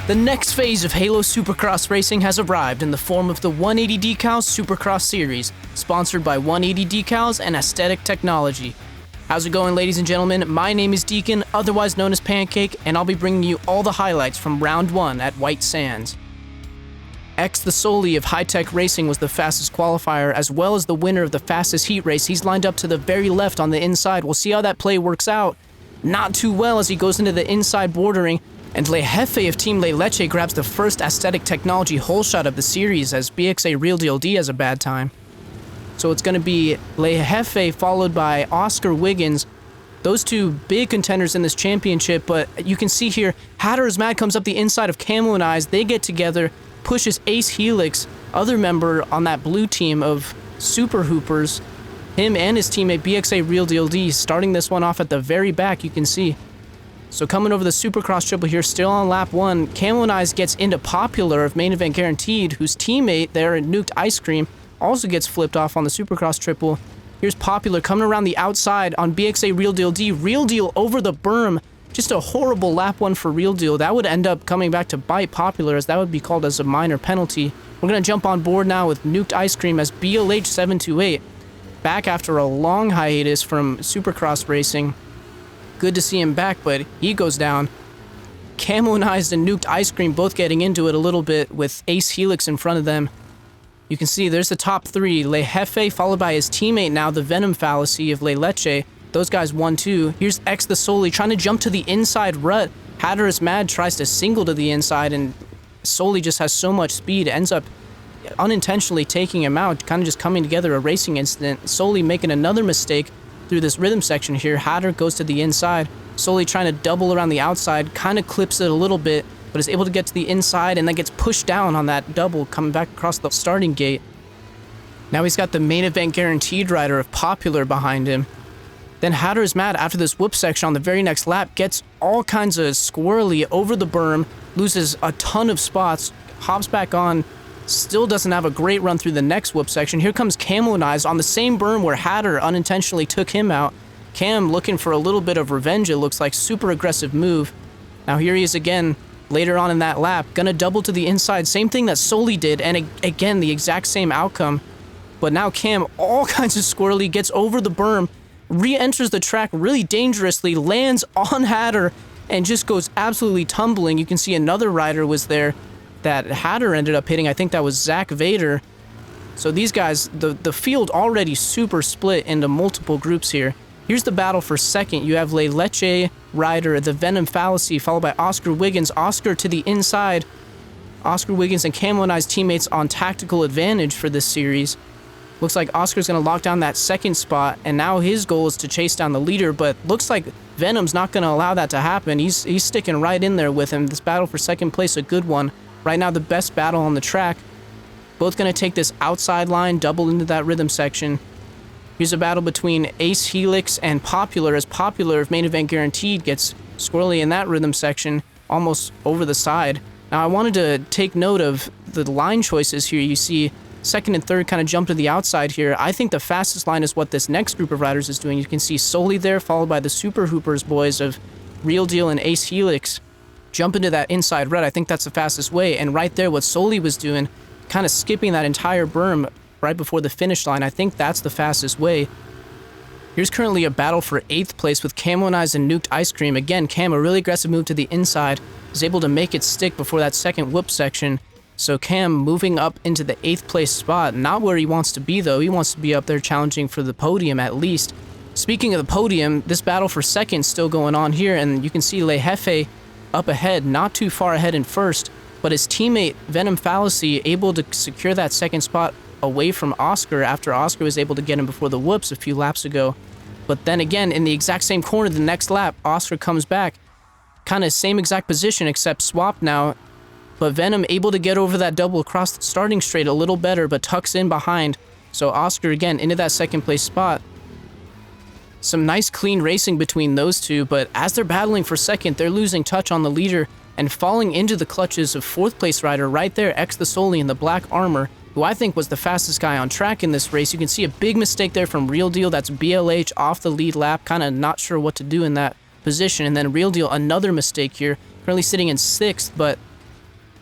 The next phase of Halo Supercross racing has arrived in the form of the 180Decals Supercross Series, sponsored by 180 Decals and Aesthetic Technology. How's it going, ladies and gentlemen? My name is Deacon, otherwise known as Panccake, and I'll be bringing you all the highlights from Round 1 at White Sands. X the Soli of High Tech Racing was the fastest qualifier, as well as the winner of the fastest heat race. He's lined up to the very left on the inside. We'll see how that play works out. Not too well as he goes into the inside bordering, and Le Jefe of Team Le Leche grabs the first Aesthetic Technology hole shot of the series as BXA Real Deal D has a bad time. So it's going to be Le Jefe followed by Oscar Wiggins. Those two big contenders in this championship, but you can see here, Hatter is Mad comes up the inside of Camo and Eyes. They get together, pushes Ace Helix, other member on that blue team of Super Hoopers. Him and his teammate BXA Real Deal D starting this one off at the very back, you can see. So coming over the Supercross triple here, still on lap 1, Camo and Eyes gets into Popular of Main Event Guaranteed, whose teammate there in Nuked Ice Cream also gets flipped off on the Supercross triple. Here's Popular coming around the outside on BXA Real Deal D. Real Deal over the berm. Just a horrible lap 1 for Real Deal. That would end up coming back to bite Popular, as that would be called as a minor penalty. We're going to jump on board now with Nuked Ice Cream as BLH728. Back after a long hiatus from Supercross racing. Good to see him back, but he goes down. Camo and Eyes and Nuked Ice Cream both getting into it a little bit with Ace Helix in front of them. You can see there's the top 3. Le Jefe followed by his teammate now, the Venom Fallacy of Le Leche. Those guys 1-2. Here's X the Soli trying to jump to the inside rut. Hatter is Mad tries to single to the inside, and Soli just has so much speed, ends up unintentionally taking him out, kind of just coming together, a racing incident. Soli making another mistake through this rhythm section here. Hatter goes to the inside. Soli trying to double around the outside, kind of clips it a little bit, but is able to get to the inside and then gets pushed down on that double coming back across the starting gate. Now he's got the Main Event Guaranteed rider of Popular behind him. Then Hatter is Mad after this whoop section on the very next lap, gets all kinds of squirrely over the berm, loses a ton of spots, hops back on, still doesn't have a great run through the next whoop section. Here comes Camo and Eyes on the same berm where Hatter unintentionally took him out. Cam looking for a little bit of revenge, it looks like. Super aggressive move. Now here he is again later on in that lap, gonna double to the inside. Same thing that Soli did, and again the exact same outcome. But now Cam, all kinds of squirrely, gets over the berm, re-enters the track really dangerously, lands on Hatter, and just goes absolutely tumbling. You can see another rider was there that Hatter ended up hitting. I think that was Zach Vader. So these guys, the field already super split into multiple groups here. Here's the battle for second. You have Le Leche rider, the Venom Fallacy, followed by Oscar Wiggins. Oscar to the inside. Oscar Wiggins and Camo and Eyes teammates on tactical advantage for this series. Looks like Oscar's going to lock down that second spot, and now his goal is to chase down the leader, but looks like Venom's not going to allow that to happen. He's sticking right in there with him. This battle for second place, a good one. Right now, the best battle on the track. Both going to take this outside line, double into that rhythm section. Here's a battle between Ace Helix and Popular, as Popular of Main Event Guaranteed gets squirrely in that rhythm section, almost over the side. Now, I wanted to take note of the line choices here. You see second and third kind of jump to the outside here. I think the fastest line is what this next group of riders is doing. You can see Soli there, followed by the Super Hoopers boys of Real Deal and Ace Helix. Jump into that inside red. I think that's the fastest way. And right there, what Soli was doing, kind of skipping that entire berm right before the finish line, I think that's the fastest way. Here's currently a battle for 8th place with Camo and Eyes and Nuked Ice Cream. Again, Cam, a really aggressive move to the inside, is able to make it stick before that second whoop section. So Cam moving up into the 8th place spot. Not where he wants to be, though. He wants to be up there challenging for the podium at least. Speaking of the podium, this battle for second still going on here, and you can see Le Jefe up ahead, not too far ahead in first, but his teammate Venom Fallacy able to secure that second spot away from Oscar after Oscar was able to get him before the whoops a few laps ago. But then again, in the exact same corner the next lap, Oscar comes back. Kind of same exact position except swapped now. But Venom able to get over that double across the starting straight a little better, but tucks in behind. So Oscar again into that second place spot. Some nice clean racing between those two, but as they're battling for second, they're losing touch on the leader and falling into the clutches of 4th place rider right there, X the Soli in the black armor, who I think was the fastest guy on track in this race. You can see a big mistake there from Real Deal. That's BLH off the lead lap, kind of not sure what to do in that position. And then Real Deal, another mistake here, currently sitting in 6th, but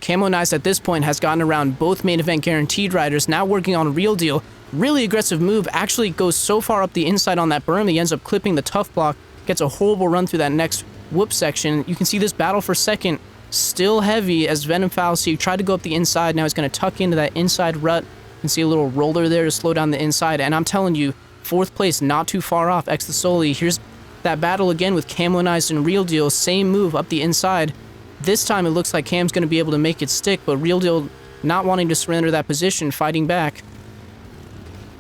Camo Nice at this point has gotten around both main event guaranteed riders, now working on Real Deal. Really aggressive move, actually goes so far up the inside on that berm, he ends up clipping the tough block, gets a horrible run through that next whoop section. You can see this battle for second, still heavy as Venom Fallacy tried to go up the inside, now he's going to tuck into that inside rut. You can see a little roller there to slow down the inside, and I'm telling you, 4th place, not too far off, X the Soli. Here's that battle again with Camo Nice and Real Deal, same move up the inside. This time it looks like Cam's going to be able to make it stick, but Real Deal not wanting to surrender that position, fighting back.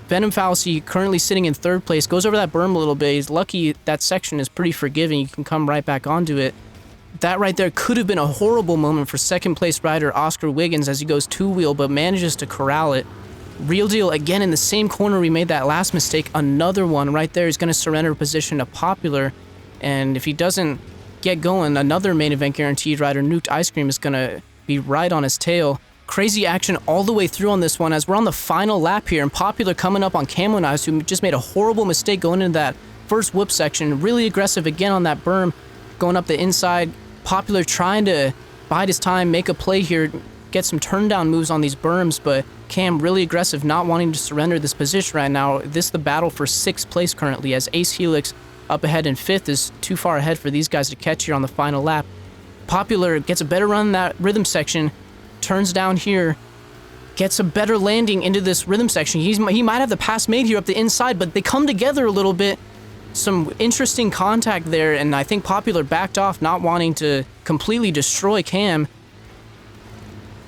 Venom Fallacy currently sitting in 3rd place, goes over that berm a little bit. He's lucky that section is pretty forgiving, you can come right back onto it. That right there could have been a horrible moment for 2nd place rider Oscar Wiggins as he goes 2-wheel, but manages to corral it. Real Deal again in the same corner we made that last mistake, another one right there. He's going to surrender position to Popular, and if he doesn't get going, another main event guaranteed rider, Nuked Ice Cream, is going to be right on his tail. Crazy action all the way through on this one as we're on the final lap here, and Popular coming up on Camo Nice, who just made a horrible mistake going into that first whoop section. Really aggressive again on that berm, going up the inside. Popular trying to bide his time, make a play here, get some turn down moves on these berms, but Cam really aggressive, not wanting to surrender this position right now. This is the battle for 6th place currently, as Ace Helix up ahead in 5th is too far ahead for these guys to catch here on the final lap. Popular gets a better run in that rhythm section, turns down here, gets a better landing into this rhythm section. He might have the pass made here up the inside, but they come together a little bit. Some interesting contact there, and I think Popular backed off, not wanting to completely destroy Cam.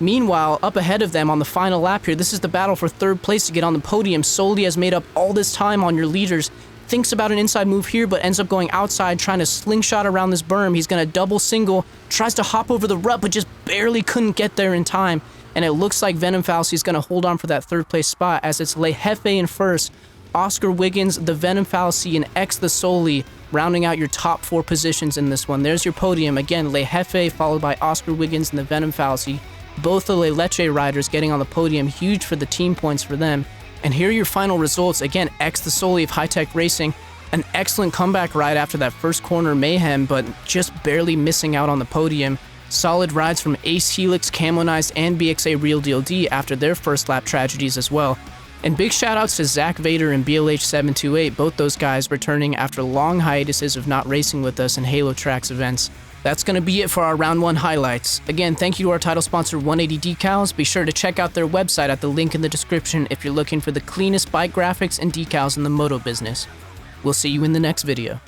Meanwhile, up ahead of them on the final lap here, this is the battle for 3rd place to get on the podium. Soli has made up all this time on your leaders, thinks about an inside move here, but ends up going outside, trying to slingshot around this berm. He's going to double single, tries to hop over the rut, but just barely couldn't get there in time. And it looks like Venom Fallacy is going to hold on for that 3rd place spot, as it's Le Jefe in 1st, Oscar Wiggins, the Venom Fallacy, and X the Soli, rounding out your top 4 positions in this one. There's your podium. Again, Le Jefe, followed by Oscar Wiggins and the Venom Fallacy. Both the Le Leche riders getting on the podium, huge for the team points for them. And here are your final results. Again, X the Soli of High Tech Racing, an excellent comeback ride after that first corner mayhem, but just barely missing out on the podium. Solid rides from Ace Helix, Camo Nice, and BXA Real Deal D after their first lap tragedies as well. And big shoutouts to Zach Vader and BLH728, both those guys returning after long hiatuses of not racing with us in Halo Tracks events. That's going to be it for our Round 1 highlights. Again, thank you to our title sponsor 180 Decals. Be sure to check out their website at the link in the description if you're looking for the cleanest bike graphics and decals in the moto business. We'll see you in the next video.